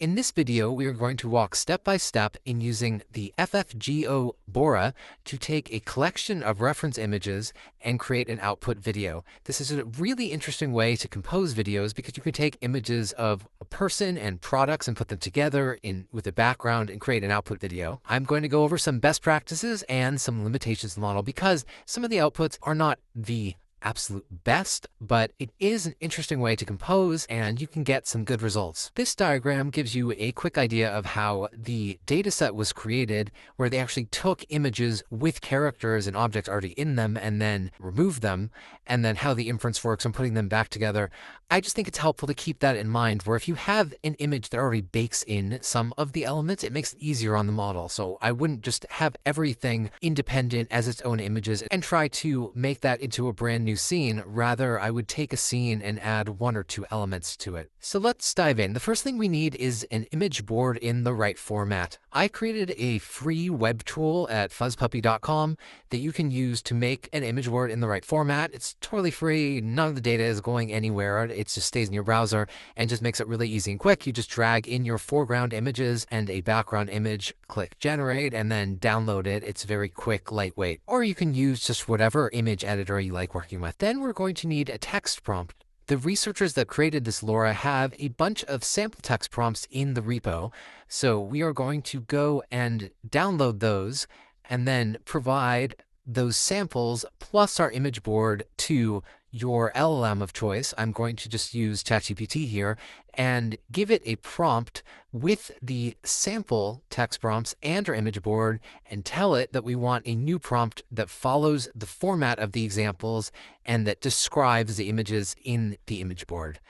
In this video, we are going to walk step by step in using the FFGO Bora to take a collection of reference images and create an output video. This is a really interesting way to compose videos because you can take images of a person and products and put them together with a background and create an output video. I'm going to go over some best practices and some limitations of the model because some of the outputs are not the absolute best, but it is an interesting way to compose and you can get some good results. This diagram gives you a quick idea of how the dataset was created, where they actually took images with characters and objects already in them and then removed them, and then how the inference works and putting them back together. I just think it's helpful to keep that in mind, where if you have an image that already bakes in some of the elements, it makes it easier on the model. So I wouldn't just have everything independent as its own images and try to make that into a brand new scene. Rather, I would take a scene and add one or two elements to it. So let's dive in. The first thing we need is an image board in the right format. I created a free web tool at fuzzpuppy.com that you can use to make an image board in the right format. It's totally free. None of the data is going anywhere. It just stays in your browser and just makes it really easy and quick. You just drag in your foreground images and a background image, click generate, and then download it. It's very quick, lightweight. Or you can use just whatever image editor you like working with. Then we're going to need a text prompt. The researchers that created this LoRa have a bunch of sample text prompts in the repo. So we are going to go and download those and then provide those samples plus our image board to your LLM of choice. I'm going to just use ChatGPT here and give it a prompt with the sample text prompts and our image board and tell it that we want a new prompt that follows the format of the examples and that describes the images in the image board.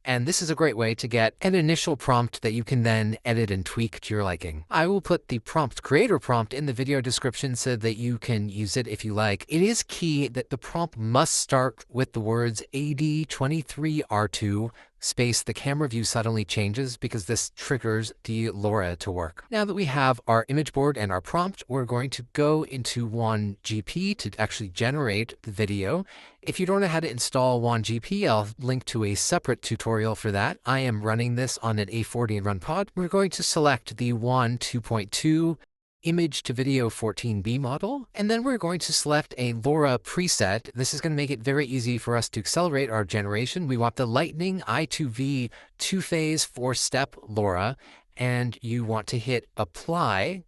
And this is a great way to get an initial prompt that you can then edit and tweak to your liking. I will put the prompt creator prompt in the video description so that you can use it if you like. It is key that the prompt must start with the words AD23R2 space the camera view suddenly changes, because this triggers the LoRa to work. Now that we have our image board and our prompt, we're going to go into Wan2GP to actually generate the video. If you don't know how to install Wan2GP, I'll link to a separate tutorial for that. I am running this on an A40 and run pod. We're going to select the Wan 2.2 image to video 14B model, and then we're going to select a LoRa preset. This is going to make it very easy for us to accelerate our generation. We want the Lightning I2V 2-phase 4-step LoRa, and you want to hit apply.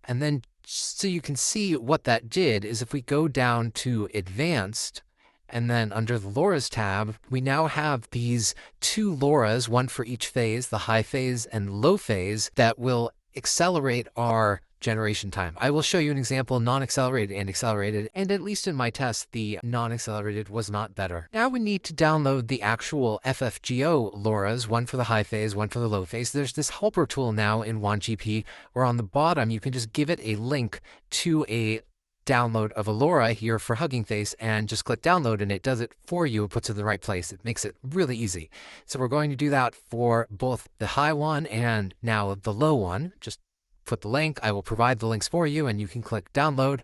And then so you can see what that did is if we go down to advanced, and then under the LoRa's tab, we now have these two LoRa's, one for each phase, the high phase and low phase, that will accelerate our generation time. I will show you an example, non-accelerated and accelerated, and at least in my test, the non-accelerated was not better. Now we need to download the actual FFGO LoRa's, one for the high phase, one for the low phase. There's this helper tool now in Wan2GP, where on the bottom, you can just give it a link to a download of a LoRa here for Hugging Face and just click download and it does it for you and puts it in the right place. It makes it really easy. So we're going to do that for both the high one and now the low one. Just put the link. I will provide the links for you and you can click download.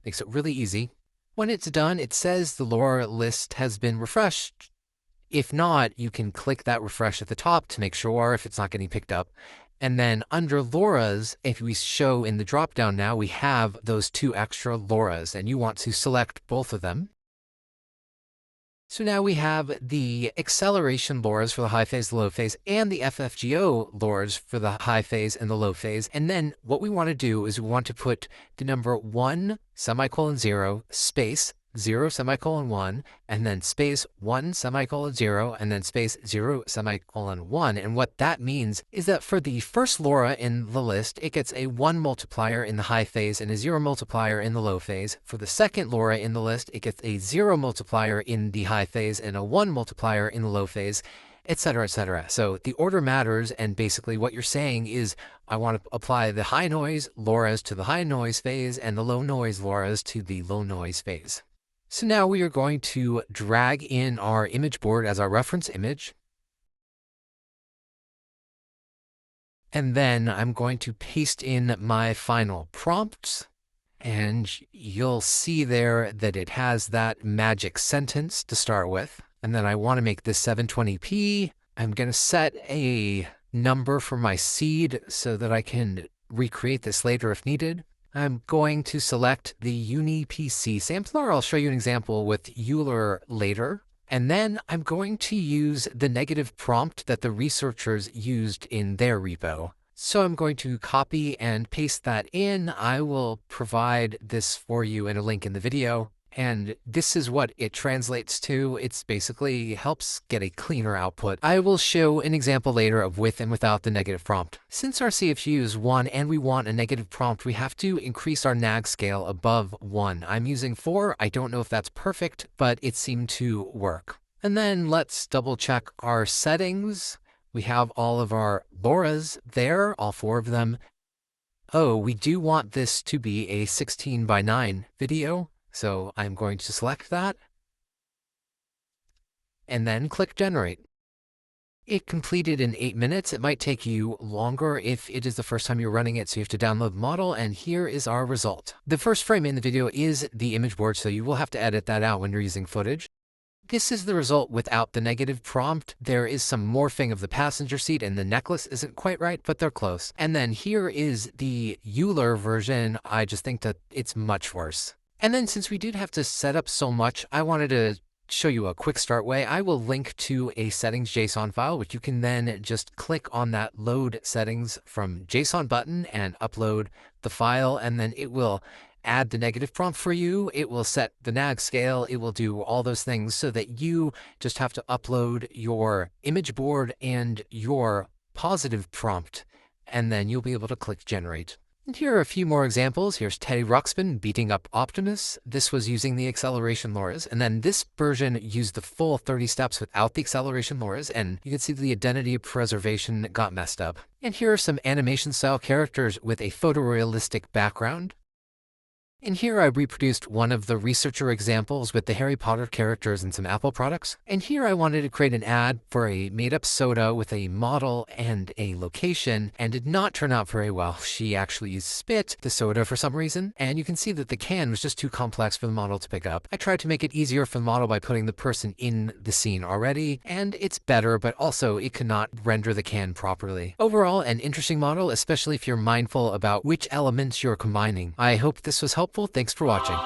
Makes it really easy. When it's done, it says the LoRa list has been refreshed. If not, you can click that refresh at the top to make sure if it's not getting picked up. And then under LoRa's, if we show in the dropdown now, we have those two extra LoRa's and you want to select both of them. So now we have the acceleration LoRa's for the high phase, the low phase, and the FFGO LoRa's for the high phase and the low phase. And then what we want to do is we want to put the number 1, semicolon 0, space, 0, semicolon 1, and then space 1, semicolon 0, and then space 0, semicolon 1. And what that means is that for the first LoRa in the list, it gets a 1 multiplier in the high phase and a 0 multiplier in the low phase. For the second LoRa in the list, it gets a 0 multiplier in the high phase and a 1 multiplier in the low phase, etc., etc. So the order matters, and basically what you're saying is I want to apply the high noise LoRa's to the high noise phase and the low noise LoRa's to the low noise phase. So now we are going to drag in our image board as our reference image. And then I'm going to paste in my final prompts. And you'll see there that it has that magic sentence to start with. And then I want to make this 720p. I'm going to set a number for my seed so that I can recreate this later if needed. I'm going to select the UniPC sampler. I'll show you an example with Euler later. And then I'm going to use the negative prompt that the researchers used in their repo. So I'm going to copy and paste that in. I will provide this for you in a link in the video. And this is what it translates to. It's basically helps get a cleaner output. I will show an example later of with and without the negative prompt. Since our CFG is 1 and we want a negative prompt, we have to increase our nag scale above 1. I'm using 4. I don't know if that's perfect, but it seemed to work. And then let's double check our settings. We have all of our LoRa's there, all 4 of them. Oh, we do want this to be a 16:9 video. So I'm going to select that and then click generate. It completed in 8 minutes. It might take you longer if it is the first time you're running it, so you have to download the model, and here is our result. The first frame in the video is the image board, so you will have to edit that out when you're using footage. This is the result without the negative prompt. There is some morphing of the passenger seat and the necklace isn't quite right, but they're close. And then here is the Euler version. I just think that it's much worse. And then since we did have to set up so much, I wanted to show you a quick start way. I will link to a settings JSON file, which you can then just click on that load settings from JSON button and upload the file, and then it will add the negative prompt for you. It will set the nag scale. It will do all those things so that you just have to upload your image board and your positive prompt, and then you'll be able to click generate. And here are a few more examples. Here's Teddy Ruxpin beating up Optimus. This was using the acceleration LoRa's. And then this version used the full 30 steps without the acceleration LoRa's. And you can see the identity preservation got messed up. And here are some animation style characters with a photorealistic background. And here I reproduced one of the researcher examples with the Harry Potter characters and some Apple products. And here I wanted to create an ad for a made-up soda with a model and a location, and did not turn out very well. She actually spit the soda for some reason, and you can see that the can was just too complex for the model to pick up. I tried to make it easier for the model by putting the person in the scene already, and it's better, but also it could not render the can properly. Overall, an interesting model, especially if you're mindful about which elements you're combining. I hope this was helpful. Thanks for watching.